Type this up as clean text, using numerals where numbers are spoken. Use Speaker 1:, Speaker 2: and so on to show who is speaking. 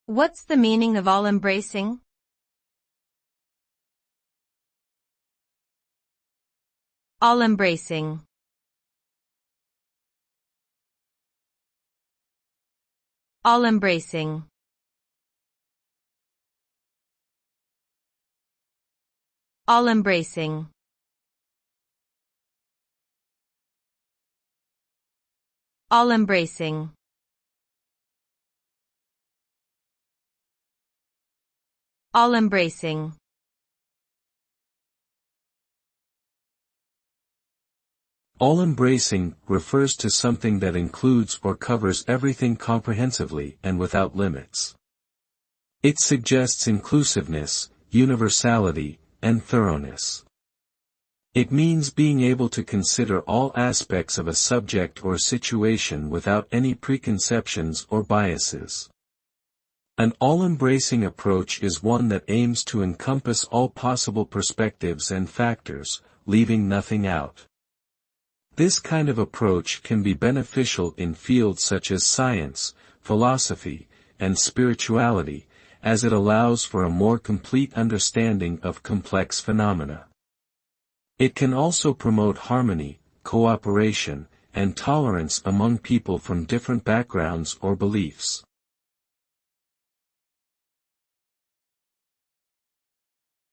Speaker 1: What's the meaning of all-embracing? All-embracing. All-embracing. All-embracing. All-embracing. All-embracing.
Speaker 2: All-embracing refers to something that includes or covers everything comprehensively and without limits. It suggests inclusiveness, universality, and thoroughness. It means being able to consider all aspects of a subject or situation without any preconceptions or biases. An all-embracing approach is one that aims to encompass all possible perspectives and factors, leaving nothing out. This kind of approach can be beneficial in fields such as science, philosophy, and spirituality, as it allows for a more complete understanding of complex phenomena. It can also promote harmony, cooperation, and tolerance among people from different backgrounds or beliefs.